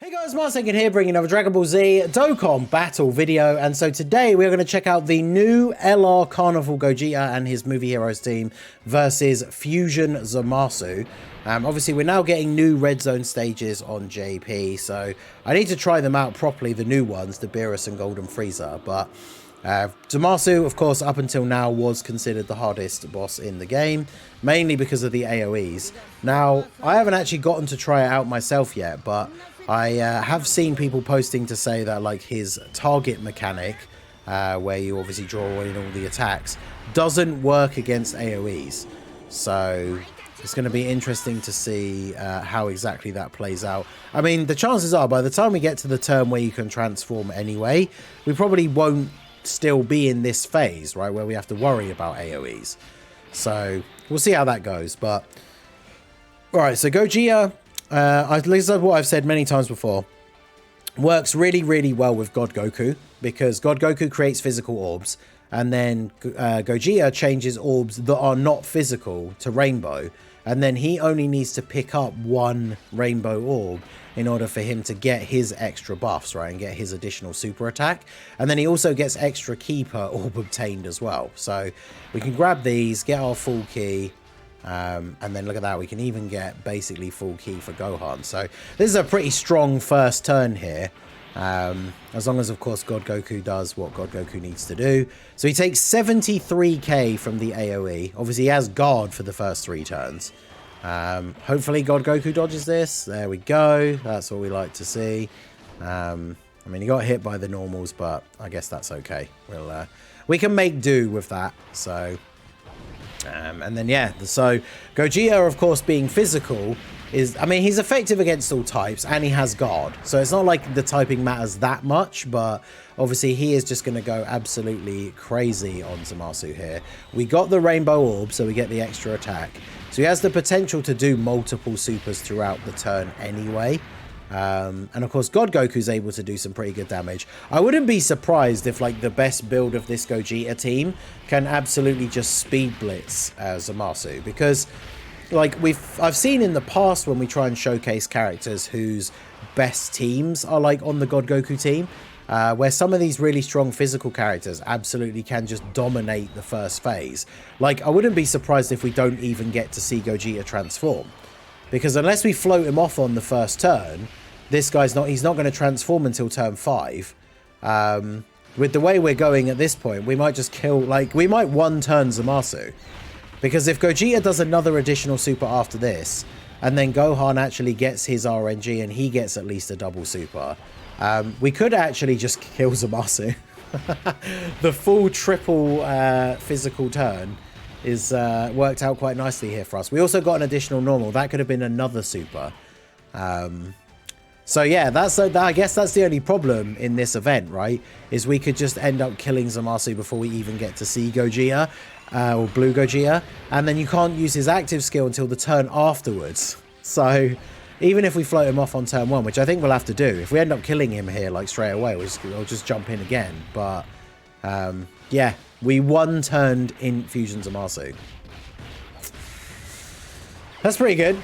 Hey guys, Marsegan here, bringing another Dragon Ball Z Dokkan battle video, and so today we're going to check out the new LR Carnival Gogeta and his Movie Heroes team versus Fusion ZAMASU. Obviously we're now getting new red zone stages on JP, so I need to try them out properly, the new ones, the Beerus and Golden Frieza, but ZAMASU, of course, up until now was considered the hardest boss in the game, mainly because of the AoEs. Now, I haven't actually gotten to try it out myself yet, but I have seen people posting to say that like his target mechanic, where you obviously draw in all the attacks, doesn't work against AoEs. So it's going to be interesting to see how exactly that plays out. I mean, the chances are by the time we get to the turn where you can transform anyway, we probably won't still be in this phase, right, where we have to worry about AoEs. So we'll see how that goes. But all right, so Gogeta, this is what I've said many times before, works really well with God Goku, because God Goku creates physical orbs, and then Gogeta changes orbs that are not physical to rainbow, and then he only needs to pick up one rainbow orb in order for him to get his extra buffs, right, and get his additional super attack. And then he also gets extra ki per orb obtained as well. So we can grab these, get our full ki, and then look at that, we can even get basically full ki for Gohan. So this is a pretty strong first turn here, as long as of course God Goku does what God Goku needs to do. So he takes 73k from the AoE. Obviously he has guard for the first 3 turns. Hopefully God Goku dodges this. There we go, that's what we like to see. I mean, he got hit by the normals, but I guess that's okay. We can make do with that. So and then yeah, so Gogeta, of course, being physical, is, I mean, he's effective against all types and he has guard, so it's not like the typing matters that much, but obviously he is just going to go absolutely crazy on ZAMASU here. We got the rainbow orb, so we get the extra attack, so he has the potential to do multiple supers throughout the turn anyway. And of course God Goku's able to do some pretty good damage. I wouldn't be surprised if like the best build of this Gogeta team can absolutely just speed blitz ZAMASU, because like I've seen in the past when we try and showcase characters whose best teams are like on the God Goku team, where some of these really strong physical characters absolutely can just dominate the first phase. Like I wouldn't be surprised if we don't even get to see Gogeta transform, because unless we float him off on the first turn, this guy's he's not going to transform until turn 5. With the way we're going at this point, we might just kill, like, we might one-turn ZAMASU. Because if Gogeta does another additional super after this, and then Gohan actually gets his RNG and he gets at least a double super, we could actually just kill ZAMASU. The full triple physical turn is worked out quite nicely here for us. We also got an additional normal. That could have been another super. So yeah, I guess that's the only problem in this event, right? Is we could just end up killing ZAMASU before we even get to see Gogeta, or Blue Gogeta, and then you can't use his active skill until the turn afterwards. So even if we float him off on turn 1, which I think we'll have to do, if we end up killing him here like straight away, we'll just jump in again. But yeah, we one-turned in Fusion ZAMASU. That's pretty good.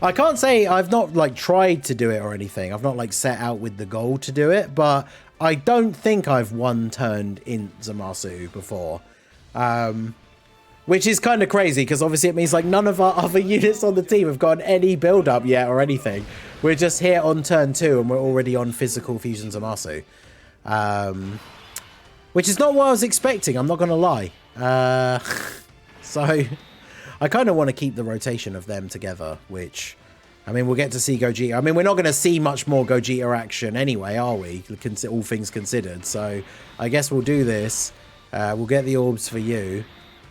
I can't say I've not like tried to do it or anything. I've not like set out with the goal to do it, but I don't think I've one-turned in ZAMASU before. Which is kind of crazy, because obviously it means like none of our other units on the team have gotten any build-up yet or anything. We're just here on turn 2 and we're already on physical Fusion ZAMASU. Which is not what I was expecting, I'm not going to lie. So I kind of want to keep the rotation of them together, which, I mean, we'll get to see Gogeta. I mean, we're not going to see much more Gogeta action anyway, are we? All things considered. So I guess we'll do this. We'll get the orbs for you.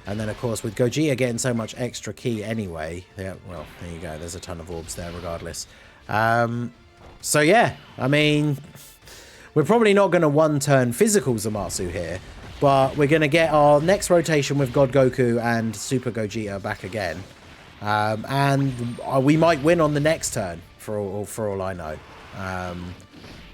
And then, of course, with Gogeta getting so much extra ki anyway. Yeah, well, there you go. There's a ton of orbs there regardless. So, yeah, I mean, we're probably not going to one-turn physical ZAMASU here. But we're going to get our next rotation with God Goku and Super Gogeta back again. And we might win on the next turn, for all I know.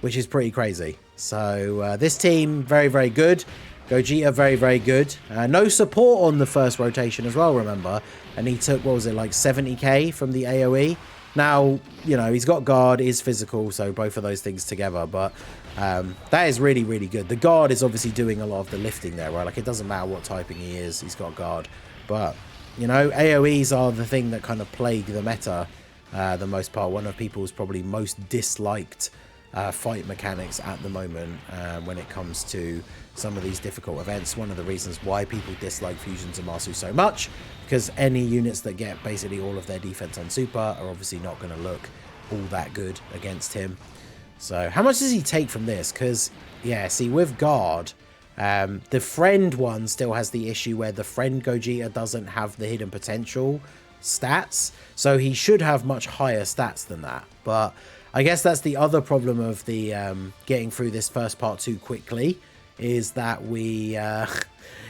Which is pretty crazy. So this team, very good. Gogeta, very good. No support on the first rotation as well, remember. And he took, what was it, like 70k from the AoE. Now, you know, he's got guard, is physical, so both of those things together, but that is really, really good. The guard is obviously doing a lot of the lifting there, right? Like, it doesn't matter what typing he is, he's got guard. But, you know, AoEs are the thing that kind of plague the meta the most part. One of people's probably most disliked fight mechanics at the moment when it comes to some of these difficult events. One of the reasons why people dislike Fusion ZAMASU so much, because any units that get basically all of their defense on super are obviously not going to look all that good against him. So how much does he take from this? Because, yeah, see, with guard, the friend one still has the issue where the friend Gogeta doesn't have the hidden potential stats, so he should have much higher stats than that. But I guess that's the other problem of the getting through this first part too quickly, is that we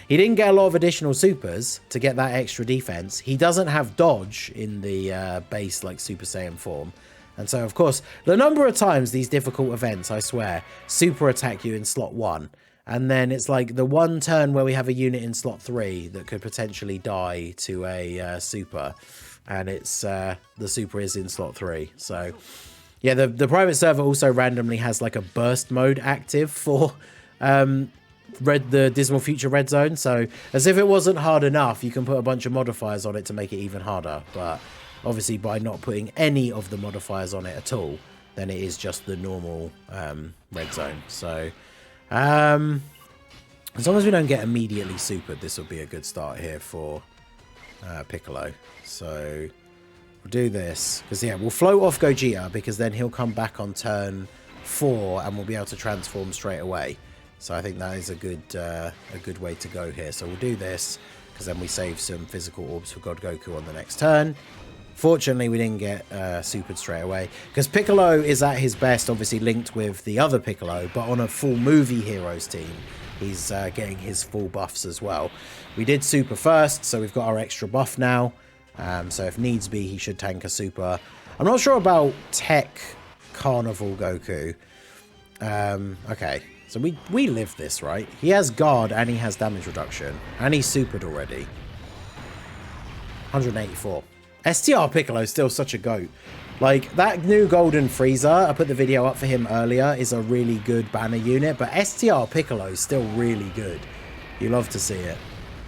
he didn't get a lot of additional supers to get that extra defense. He doesn't have dodge in the base like Super Saiyan form, and so of course the number of times these difficult events, I swear, super attack you in slot 1, and then it's like the one turn where we have a unit in slot 3 that could potentially die to a super, and it's the super is in slot 3. So yeah, the private server also randomly has like a burst mode active for the Dismal Future Red Zone. So as if it wasn't hard enough, you can put a bunch of modifiers on it to make it even harder. But obviously by not putting any of the modifiers on it at all, then it is just the normal Red Zone. So as long as we don't get immediately supered, this will be a good start here for Piccolo. So we'll do this, because yeah, we'll float off Gogeta, because then he'll come back on turn 4 and we'll be able to transform straight away. So I think that is a good way to go here. So we'll do this, because then we save some physical orbs for God Goku on the next turn. Fortunately, we didn't get supered straight away, because Piccolo is at his best, obviously linked with the other Piccolo, but on a full movie heroes team, he's getting his full buffs as well. We did super first, so we've got our extra buff now. So if needs be, he should tank a super. I'm not sure about Tech Carnival Goku. Okay, so we live this, right? He has guard and he has damage reduction, and he's supered already. 184. STR Piccolo is still such a goat. Like, that new Golden Frieza, I put the video up for him earlier, is a really good banner unit, but STR Piccolo is still really good. You love to see it.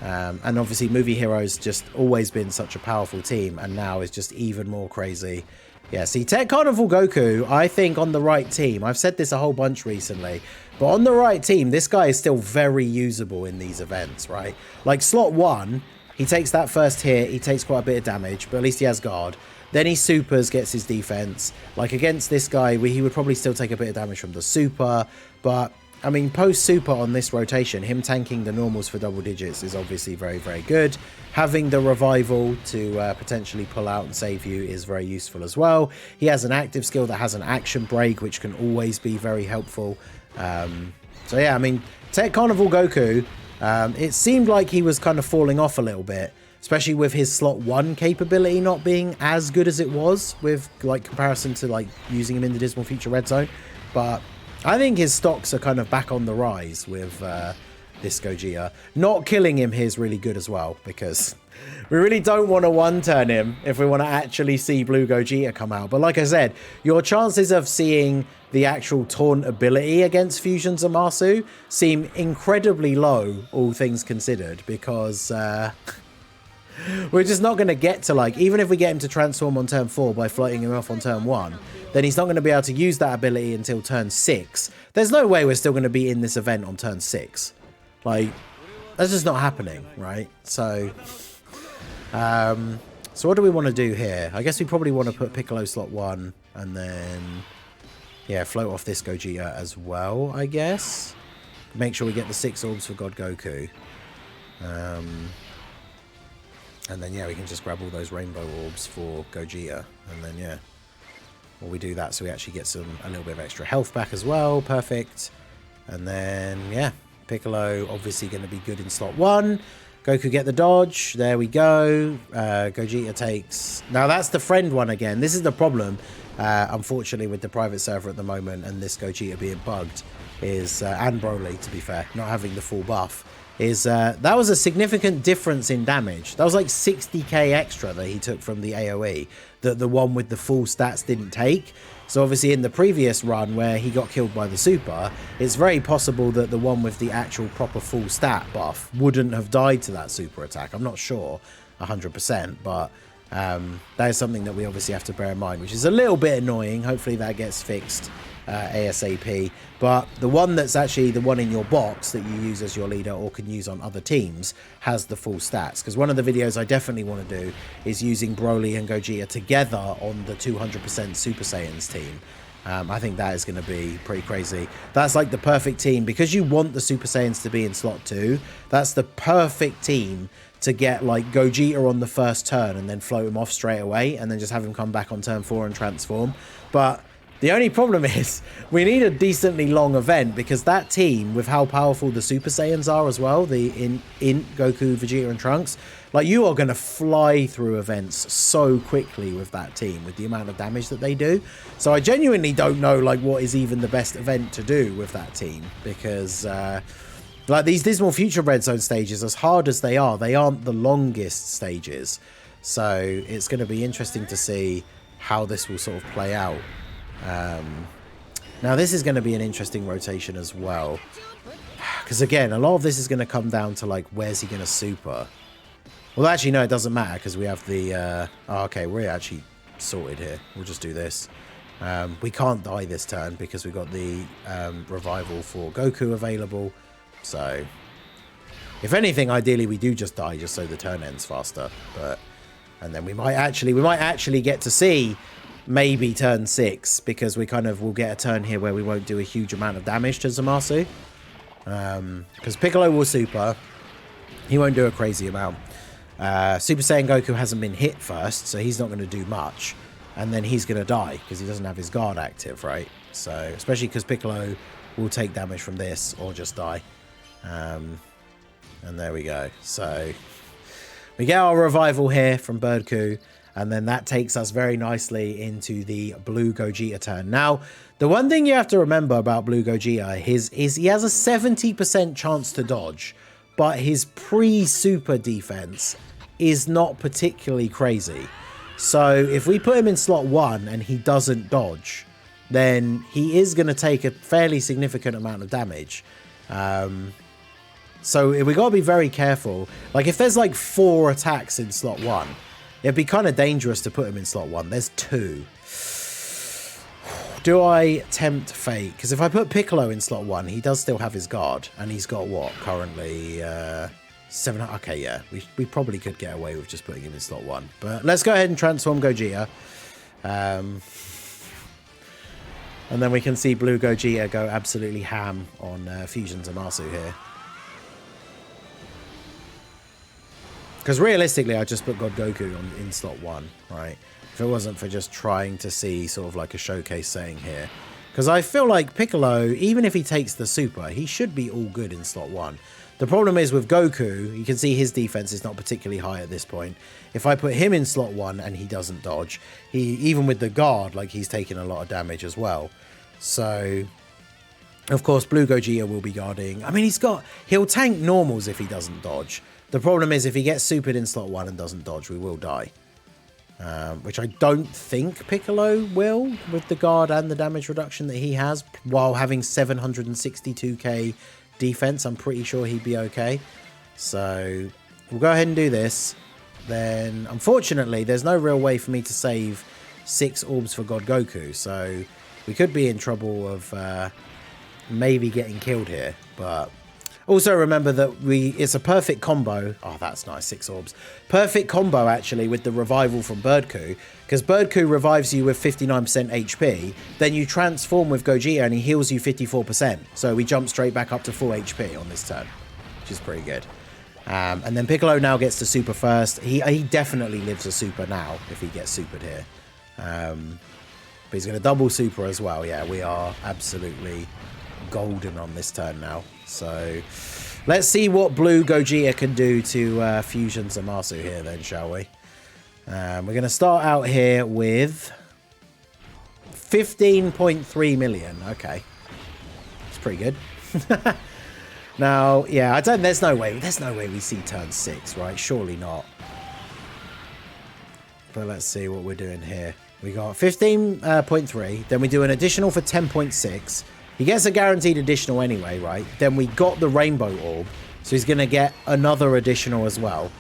And obviously Movie Heroes just always been such a powerful team, and now is just even more crazy. Yeah, see, Tech Carnival Goku, I think on the right team, I've said this a whole bunch recently, but on the right team, this guy is still very usable in these events, right? Like slot 1, he takes that first hit, he takes quite a bit of damage, but at least he has guard. Then he supers, gets his defense. Like against this guy, he would probably still take a bit of damage from the super, but I mean, post-super on this rotation, him tanking the normals for double digits is obviously very, very good. Having the revival to potentially pull out and save you is very useful as well. He has an active skill that has an action break, which can always be very helpful. So yeah, I mean, Tech Carnival Goku, it seemed like he was kind of falling off a little bit, especially with his slot 1 capability not being as good as it was with like comparison to like using him in the Dismal Future Red Zone. But I think his stocks are kind of back on the rise with this Gogeta. Not killing him here is really good as well, because we really don't want to one-turn him if we want to actually see Blue Gogeta come out. But like I said, your chances of seeing the actual taunt ability against Fusion ZAMASU seem incredibly low, all things considered, because we're just not going to get to, like, even if we get him to transform on turn 4 by floating him off on turn 1, then he's not going to be able to use that ability until turn 6. There's no way we're still going to be in this event on turn 6. Like, that's just not happening, right? So what do we want to do here? I guess we probably want to put Piccolo slot 1 and then, yeah, float off this Gogeta as well, I guess. Make sure we get the 6 orbs for God Goku. And then, yeah, we can just grab all those rainbow orbs for Gogeta. And then, yeah, well, we do that so we actually get a little bit of extra health back as well. Perfect. And then, yeah, Piccolo obviously going to be good in slot 1. Goku get the dodge. There we go. Gogeta takes... Now, that's the friend one again. This is the problem, unfortunately, with the private server at the moment and this Gogeta being bugged, is, and Broly, to be fair, not having the full buff, is that was a significant difference in damage. That was like 60k extra that he took from the AoE that the one with the full stats didn't take. So obviously in the previous run where he got killed by the super, it's very possible that the one with the actual proper full stat buff wouldn't have died to that super attack. I'm not sure 100%, but that is something that we obviously have to bear in mind, which is a little bit annoying. Hopefully that gets fixed ASAP. But the one that's actually the one in your box that you use as your leader or can use on other teams has the full stats. Because one of the videos I definitely want to do is using Broly and Gogeta together on the 200% Super Saiyans team. I think that is going to be pretty crazy. That's like the perfect team because you want the Super Saiyans to be in slot 2. That's the perfect team to get like Gogeta on the first turn and then float him off straight away and then just have him come back on turn 4 and transform. But the only problem is we need a decently long event because that team, with how powerful the Super Saiyans are as well, the in Goku, Vegeta and Trunks, like you are going to fly through events so quickly with that team with the amount of damage that they do. So I genuinely don't know like what is even the best event to do with that team because like these Dismal Future Red Zone stages, as hard as they aren't the longest stages. So it's going to be interesting to see how this will sort of play out. Now this is going to be an interesting rotation as well, because again a lot of this is going to come down to like where's he going to super. Well actually no, it doesn't matter because we have the oh, okay, we're actually sorted here. We'll just do this. We can't die this turn because we've got the revival for Goku available, so if anything ideally we do just die just so the turn ends faster. But and then we might actually get to see maybe turn 6 because we kind of will get a turn here where we won't do a huge amount of damage to Zamasu, because Piccolo will super, he won't do a crazy amount. Super Saiyan Goku hasn't been hit first, so he's not going to do much, and then he's going to die because he doesn't have his guard active, right? So especially because Piccolo will take damage from this or just die. And there we go. So we get our revival here from Birdku. And then that takes us very nicely into the Blue Gogeta turn. Now, the one thing you have to remember about Blue Gogeta is he has a 70% chance to dodge, but his pre-super defense is not particularly crazy. So if we put him in slot 1 and he doesn't dodge, then he is going to take a fairly significant amount of damage. So we got to be very careful. Like if there's like 4 attacks in slot 1, it'd be kind of dangerous to put him in slot 1. There's 2. Do I tempt fate? Because if I put Piccolo in slot 1, he does still have his guard. And he's got what? Currently 7. Okay, yeah. We probably could get away with just putting him in slot 1. But let's go ahead and transform Gogeta. And then we can see Blue Gogeta go absolutely ham on Fusion Zamasu here. Because realistically, I just put God Goku in slot 1, right? If it wasn't for just trying to see sort of like a showcase saying here. Because I feel like Piccolo, even if he takes the super, he should be all good in slot 1. The problem is with Goku, you can see his defense is not particularly high at this point. If I put him in slot 1 and he doesn't dodge, even with the guard, like he's taking a lot of damage as well. So, of course, Blue Gogeta will be guarding. I mean, he'll tank normals if he doesn't dodge. The problem is if he gets supered in slot 1 and doesn't dodge, we will die. Which I don't think Piccolo will with the guard and the damage reduction that he has. While having 762k defense, I'm pretty sure he'd be okay. So we'll go ahead and do this. Then, unfortunately, there's no real way for me to save 6 orbs for God Goku. So we could be in trouble of maybe getting killed here. But also remember that it's a perfect combo. Oh, that's nice, 6 orbs. Perfect combo, actually, with the revival from Birdku. Because Birdku revives you with 59% HP. Then you transform with Gogeta and he heals you 54%. So we jump straight back up to full HP on this turn, which is pretty good. And then Piccolo now gets to super first. He definitely lives a super now if he gets supered here. But he's going to double super as well. Yeah, we are absolutely golden on this turn now. So let's see what Blue Gogeta can do to Fusion Zamasu here then, shall we? We're going to start out here with 15.3 million. Okay. It's pretty good. Now, yeah, there's no way we see turn 6, right? Surely not. But let's see what we're doing here. We got 15.3, then we do an additional for 10.6. He gets a guaranteed additional anyway, right? Then we got the rainbow orb, so he's going to get another additional as well.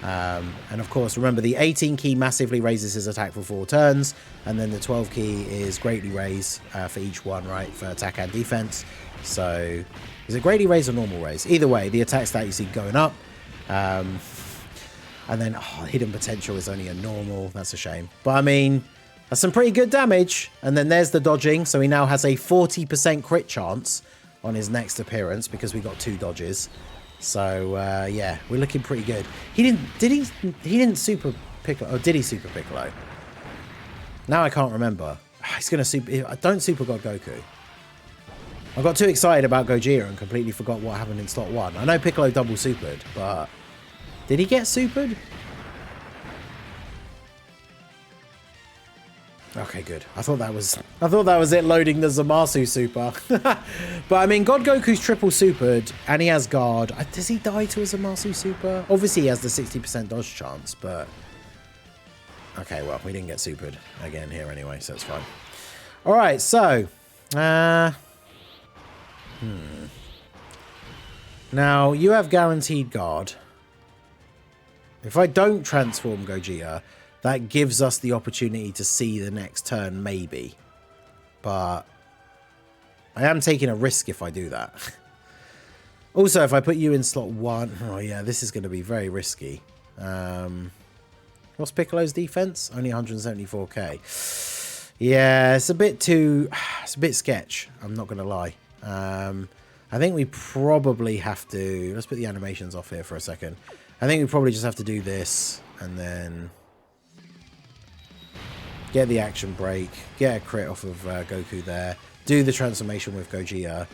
And of course, remember, the 18 key massively raises his attack for 4 turns, and then the 12 key is greatly raise for each one, right? For attack and defense. So, is it greatly raise or normal raise? Either way, the attack stat you see going up. And then, hidden potential is only a normal. That's a shame. But I mean, that's some pretty good damage. And then there's the dodging. So he now has a 40% crit chance on his next appearance because we got 2 dodges. So, yeah, we're looking pretty good. He didn't super Piccolo, or did he super Piccolo? Now I can't remember. He's going to super, don't super God Goku. I got too excited about Gogeta and completely forgot what happened in slot 1. I know Piccolo double supered, but did he get supered? Okay, good. I thought that was it loading the Zamasu super. But I mean, God Goku's triple supered and he has guard. Does he die to a Zamasu super? Obviously he has the 60% dodge chance, but okay, well, we didn't get supered again here anyway, so it's fine. All right, so now you have guaranteed guard. If I don't transform Gogeta, that gives us the opportunity to see the next turn, maybe. But I am taking a risk if I do that. Also, if I put you in slot 1... Oh, yeah, this is going to be very risky. What's Piccolo's defense? Only 174k. Yeah, it's a bit too... It's a bit sketch, I'm not going to lie. I think we probably have to... Let's put the animations off here for a second. I think we probably just have to do this and then... Get the action break, get a crit off of Goku there, do the transformation with Gogeta,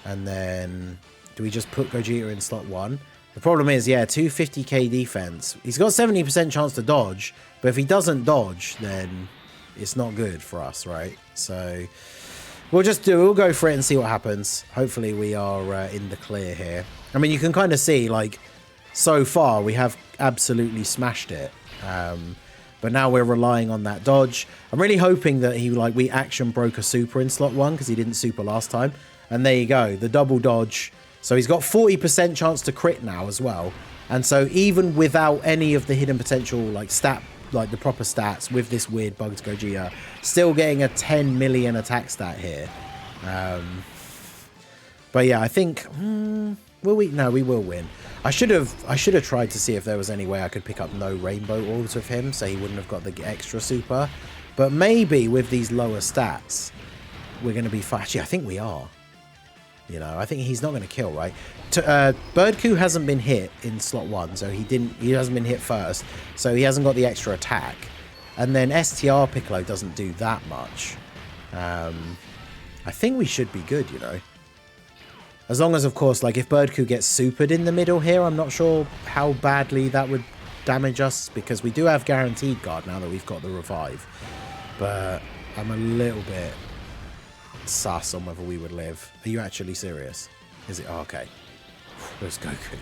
and then do we just put Gogeta in slot 1? The problem is, yeah, 250k defense. He's got 70% chance to dodge, but if he doesn't dodge, then it's not good for us, right? So we'll go for it and see what happens. Hopefully we are in the clear here. I mean, you can kind of see, like, so far we have absolutely smashed it. But now we're relying on that dodge. I'm really hoping that we action broke a super in slot 1 because he didn't super last time. And there you go, the double dodge. So he's got 40% chance to crit now as well. And so even without any of the hidden potential, like the proper stats with this weird bugged Gogeta, still getting a 10 million attack stat here. But yeah, I think will we? No, we will win. I should have tried to see if there was any way I could pick up no rainbow orbs with him, so he wouldn't have got the extra super. But maybe with these lower stats, we're going to be fine. Actually, I think we are. You know, I think he's not going to kill, right? Birdcoo hasn't been hit in slot 1, so he hasn't been hit first, so he hasn't got the extra attack. And then STR Piccolo doesn't do that much. I think we should be good, you know. As long as, of course, like if Birdcoo gets supered in the middle here, I'm not sure how badly that would damage us because we do have guaranteed guard now that we've got the revive. But I'm a little bit sus on whether we would live. Are you actually serious? Is it? Oh, okay. Where's Goku?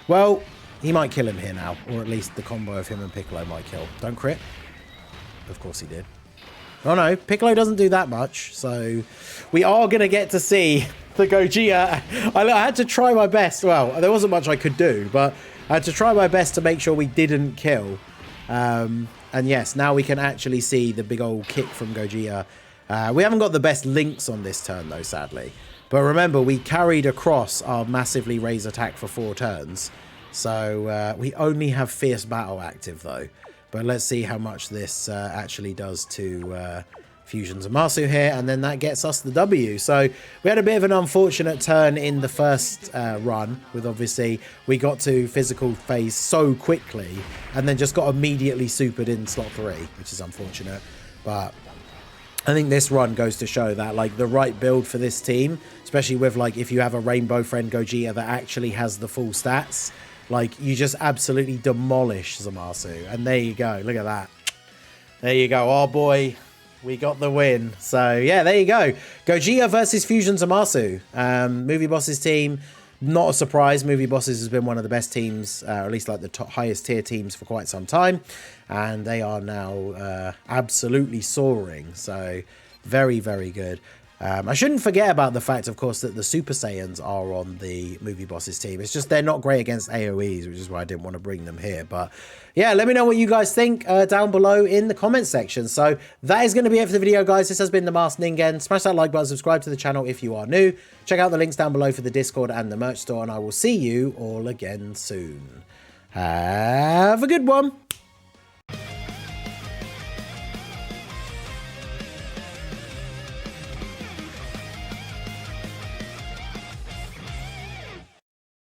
Well, he might kill him here now, or at least the combo of him and Piccolo might kill. Don't crit. Of course he did. Oh no, Piccolo doesn't do that much, so we are going to get to see the Gogeta. I had to try my best. Well, there wasn't much I could do, but I had to try my best to make sure we didn't kill. And yes, now we can actually see the big old kick from Gogeta. We haven't got the best links on this turn, though, sadly. But remember, we carried across our massively raised attack for 4 turns. So we only have Fierce Battle active, though. But let's see how much this actually does to Fusion Zamasu here. And then that gets us the W. So we had a bit of an unfortunate turn in the first run. With obviously, we got to physical phase so quickly. And then just got immediately supered in slot 3. Which is unfortunate. But I think this run goes to show that like the right build for this team. Especially with like if you have a Rainbow Friend Gogeta that actually has the full stats. Like, you just absolutely demolish Zamasu. And there you go. Look at that. There you go. Oh, boy. We got the win. So, yeah, there you go. Gogeta versus Fusion Zamasu. Movie Boss's team. Not a surprise, Movie Bosses has been one of the best teams, or at least like the top, highest tier teams for quite some time. And they are now absolutely soaring. So very, very good. I shouldn't forget about the fact, of course, that the Super Saiyans are on the Movie Bosses team. It's just they're not great against AoEs, which is why I didn't want to bring them here. But yeah, let me know what you guys think down below in the comment section. So that is going to be it for the video, guys. This has been The Masked Ningen. Smash that like button, subscribe to the channel if you are new. Check out the links down below for the Discord and the merch store, and I will see you all again soon. Have a good one.